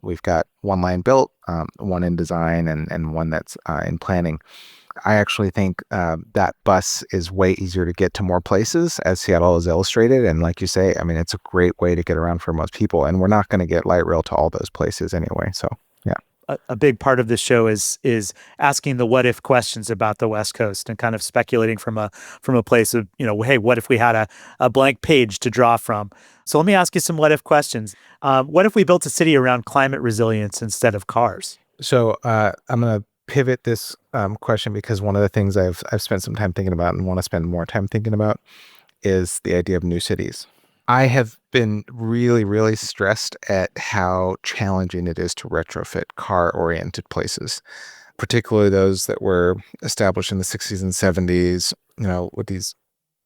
We've got one line built, one in design, and one that's in planning. I actually think that bus is way easier to get to more places, as Seattle is illustrated. And like you say, I mean, it's a great way to get around for most people. And we're not going to get light rail to all those places anyway. So, yeah. A big part of this show is asking the what if questions about the West Coast and kind of speculating from a place of, hey, what if we had a blank page to draw from? So let me ask you some what if questions. What if we built a city around climate resilience instead of cars? So I'm going to pivot this question, because one of the things I've spent some time thinking about and want to spend more time thinking about is the idea of new cities. I have been really, really stressed at how challenging it is to retrofit car-oriented places, particularly those that were established in the 60s and 70s, with these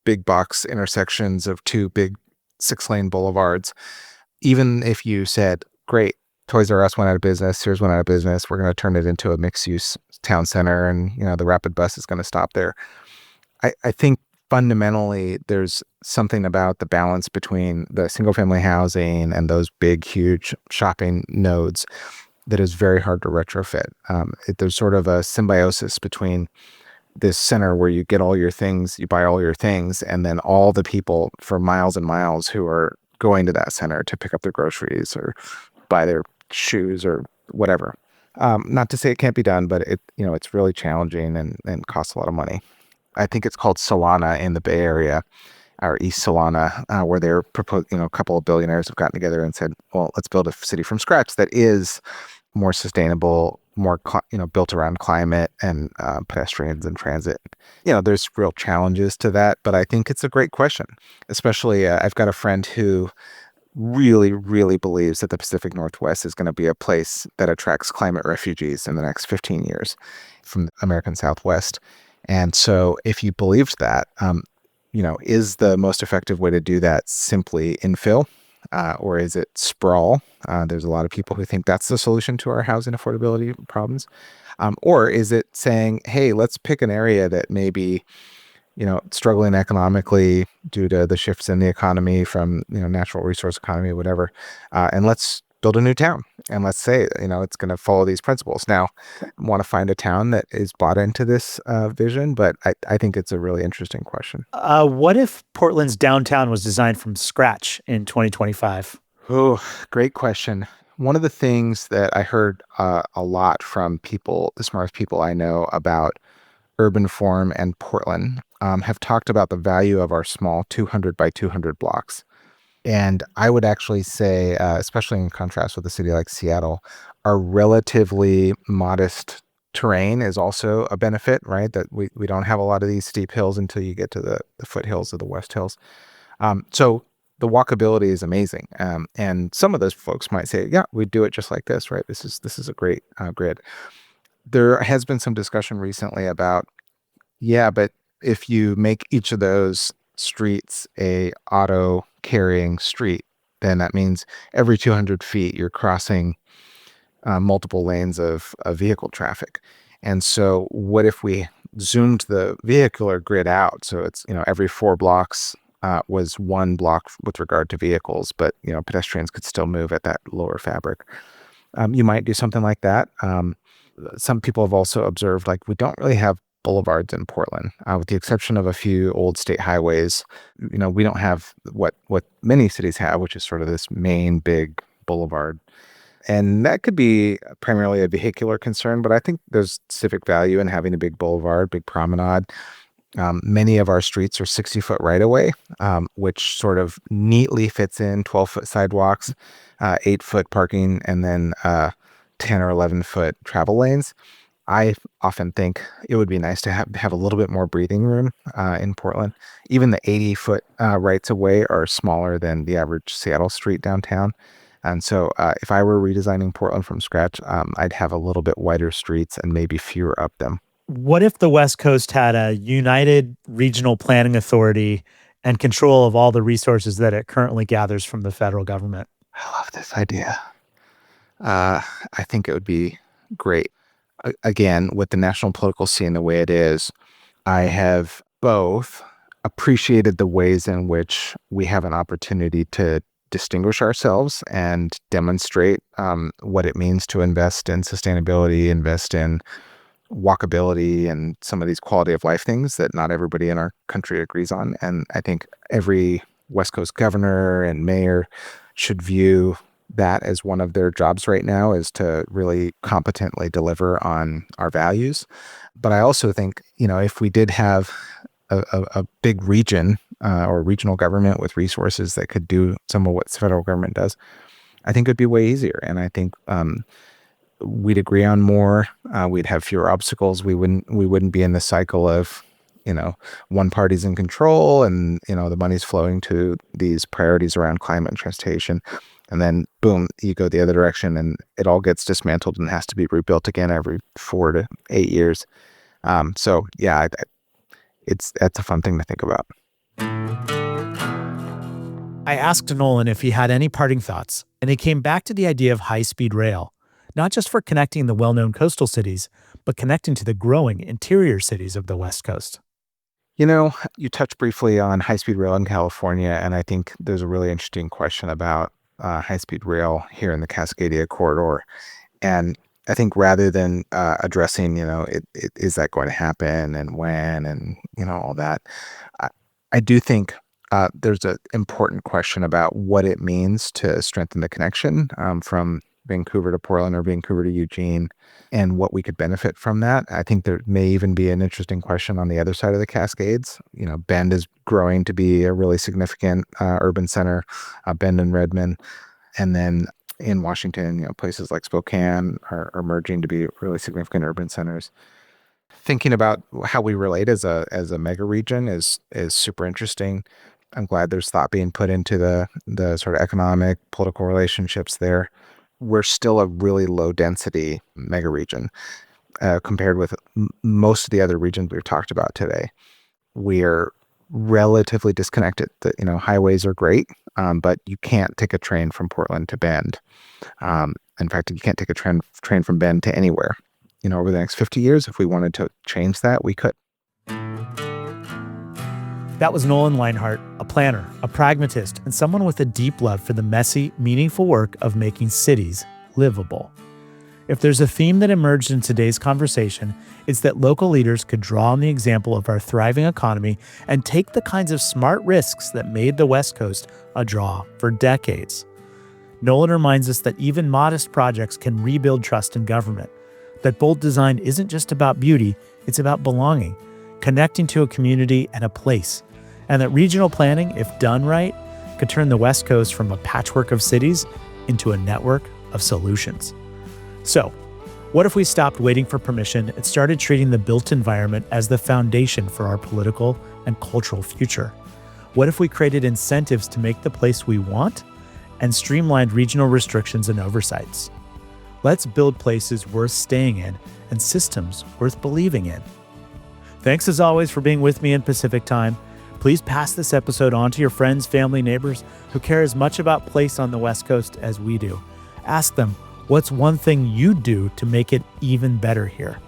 big box intersections of two big 6-lane boulevards. Even if you said, great, Toys R Us went out of business, Sears went out of business, we're going to turn it into a mixed-use town center, and, the rapid bus is going to stop there. I think fundamentally there's something about the balance between the single-family housing and those big, huge shopping nodes that is very hard to retrofit. There's sort of a symbiosis between this center where you get all your things, you buy all your things, and then all the people for miles and miles who are going to that center to pick up their groceries or buy their shoes or whatever. Not to say it can't be done, but it's really challenging and costs a lot of money. I think it's called Solana in the Bay Area, or East Solana, where they're proposing, a couple of billionaires have gotten together and said, well, let's build a city from scratch that is more sustainable, more, built around climate and pedestrians and transit. There's real challenges to that, but I think it's a great question. Especially, I've got a friend who really, really believes that the Pacific Northwest is going to be a place that attracts climate refugees in the next 15 years from the American Southwest. And so if you believed that, is the most effective way to do that simply infill, or is it sprawl? There's a lot of people who think that's the solution to our housing affordability problems. Or is it saying, hey, let's pick an area that maybe, struggling economically due to the shifts in the economy from, natural resource economy, whatever, and let's build a new town. And let's say, it's going to follow these principles. Now, I want to find a town that is bought into this vision, but I think it's a really interesting question. What if Portland's downtown was designed from scratch in 2025? Oh, great question. One of the things that I heard a lot from people, the smartest people I know about urban form and Portland, have talked about the value of our small 200 by 200 blocks. And I would actually say, especially in contrast with a city like Seattle, our relatively modest terrain is also a benefit, right? That we don't have a lot of these steep hills until you get to the foothills of the West Hills. So the walkability is amazing. And some of those folks might say, yeah, we'd do it just like this, right? This is a great grid. There has been some discussion recently about, yeah, but if you make each of those streets a auto carrying street, then that means every 200 feet you're crossing multiple lanes of vehicle traffic. And so what if we zoomed the vehicular grid out? So it's, every 4 blocks was 1 block with regard to vehicles, but, pedestrians could still move at that lower fabric. You might do something like that. Some people have also observed, like, we don't really have boulevards in Portland, with the exception of a few old state highways. We don't have what many cities have, which is sort of this main big boulevard. And that could be primarily a vehicular concern, but I think there's civic value in having a big boulevard, big promenade. Many of our streets are 60-foot right-of-way, which sort of neatly fits in 12-foot sidewalks, 8-foot parking, and then 10 or 11-foot travel lanes. I often think it would be nice to have a little bit more breathing room in Portland. Even the 80-foot rights-of-way are smaller than the average Seattle street downtown. And so if I were redesigning Portland from scratch, I'd have a little bit wider streets and maybe fewer of them. What if the West Coast had a united regional planning authority and control of all the resources that it currently gathers from the federal government? I love this idea. I think it would be great. Again, with the national political scene the way it is, I have both appreciated the ways in which we have an opportunity to distinguish ourselves and demonstrate what it means to invest in sustainability, invest in walkability, and some of these quality of life things that not everybody in our country agrees on. And I think every West Coast governor and mayor should view that as one of their jobs right now, is to really competently deliver on our values. But I also think, if we did have a big region or regional government with resources that could do some of what the federal government does, I think it'd be way easier. And I think we'd agree on more. We'd have fewer obstacles. We wouldn't be in the cycle of, one party's in control and, the money's flowing to these priorities around climate and transportation. And then boom, you go the other direction and it all gets dismantled and has to be rebuilt again every 4 to 8 years. So yeah, that's a fun thing to think about. I asked Nolan if he had any parting thoughts, and he came back to the idea of high-speed rail, not just for connecting the well-known coastal cities, but connecting to the growing interior cities of the West Coast. You touched briefly on high-speed rail in California, and I think there's a really interesting question about high-speed rail here in the Cascadia corridor. And I think rather than addressing, is that going to happen and when and, all that, I do think there's an important question about what it means to strengthen the connection from Vancouver to Portland or Vancouver to Eugene, and what we could benefit from that. I think there may even be an interesting question on the other side of the Cascades. Bend is growing to be a really significant urban center, Bend and Redmond. And then in Washington, places like Spokane are emerging to be really significant urban centers. Thinking about how we relate as a mega region is super interesting. I'm glad there's thought being put into the sort of economic, political relationships there. We're still a really low density mega region compared with most of the other regions we've talked about today. We're relatively disconnected. Highways are great, but you can't take a train from Portland to Bend. In fact, you can't take a train from Bend to anywhere. Over the next 50 years, if we wanted to change that, we could. That was Nolan Lienhart, a planner, a pragmatist, and someone with a deep love for the messy, meaningful work of making cities livable. If there's a theme that emerged in today's conversation, it's that local leaders could draw on the example of our thriving economy and take the kinds of smart risks that made the West Coast a draw for decades. Nolan reminds us that even modest projects can rebuild trust in government, that bold design isn't just about beauty, it's about belonging, connecting to a community and a place, and that regional planning, if done right, could turn the West Coast from a patchwork of cities into a network of solutions. So, what if we stopped waiting for permission and started treating the built environment as the foundation for our political and cultural future? What if we created incentives to make the place we want and streamlined regional restrictions and oversights? Let's build places worth staying in and systems worth believing in. Thanks as always for being with me in Pacific Time. Please pass this episode on to your friends, family, neighbors who care as much about place on the West Coast as we do. Ask them, what's one thing you'd do to make it even better here?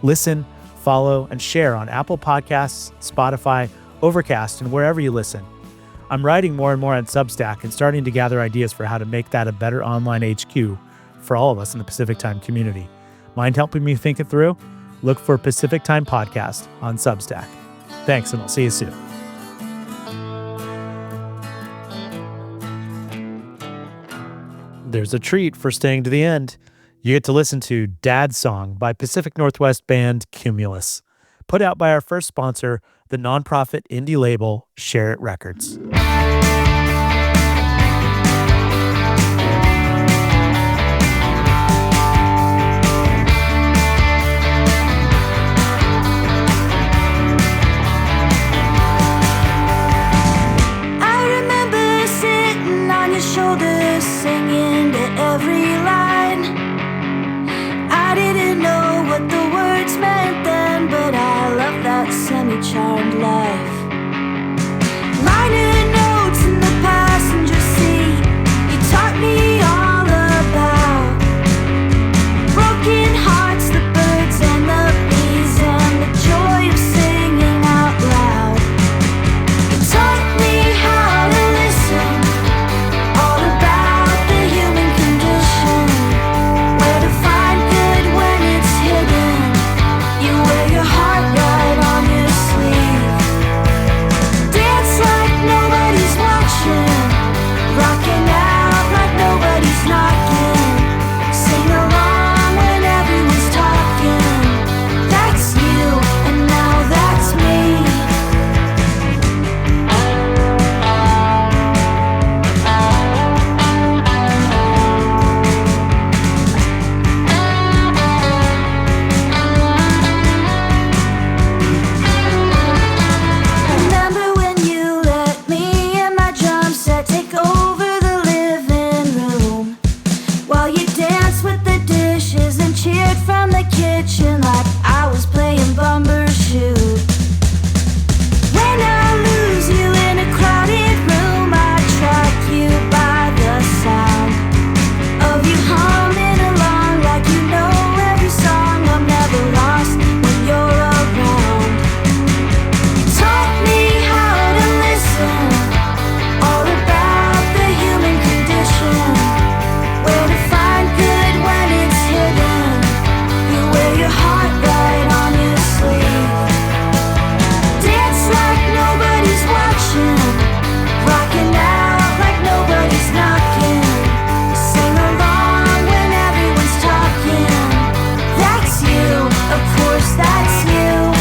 Listen, follow, and share on Apple Podcasts, Spotify, Overcast, and wherever you listen. I'm writing more and more on Substack and starting to gather ideas for how to make that a better online HQ for all of us in the Pacific Time community. Mind helping me think it through? Look for Pacific Time Podcast on Substack. Thanks, and I'll see you soon. There's a treat for staying to the end. You get to listen to Dad's Song by Pacific Northwest band Cumulus, put out by our first sponsor, the nonprofit indie label Share It Records. I remember sitting on your shoulders, singing to every line. I didn't know what the words meant then, but I love that semi-charmed life. Minor notes in the passenger seat, you taught me all about broken hearts, the birds and the bees, and the joy of singing out loud. You taught me how to listen, all about the human condition, where to find good when it's hidden. You wear your heart right on your sleeve. Dance like nobody's watching, rocking out like nobody's knocking. Sing along when everyone's talking. That's you, and now that's me. Remember when you let me and my drum set take over the living room, while you danced with the dishes and cheered from the kitchen like I was playing Bumbershoot. When I lose you in a crowded room, I track you by the sound of you humming along like you know every song. I'm never lost when you're around. You taught me how to listen, all about the human condition, where to find good when it's hidden. You wear your heart right on your sleeve. Dance like nobody's watching, rocking out like nobody's knocking. Sing along when everyone's talking. That's you, of course that's you.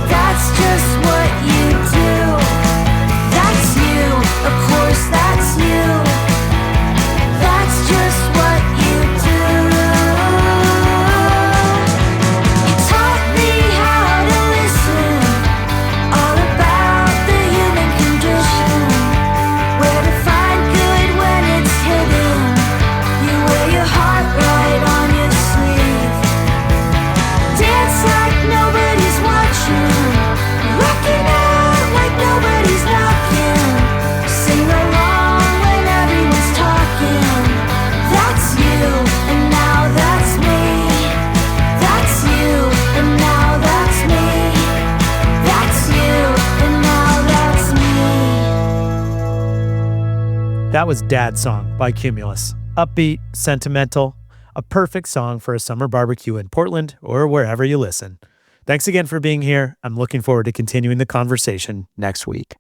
That's just what you do. That's you, of course that's you. That's just what you do. You taught me how to listen, all about the human condition, where to find good when it's hidden. You wear your heart right on your sleeve. Dance like nobody's watching, rocking out like nobody's knocking. Sing along when everyone's talking. That's you, and now that's me. That's you, and now that's me. That's you, and now that's me. That was Dad's Song by Cumulus. Upbeat, sentimental, a perfect song for a summer barbecue in Portland or wherever you listen. Thanks again for being here. I'm looking forward to continuing the conversation next week.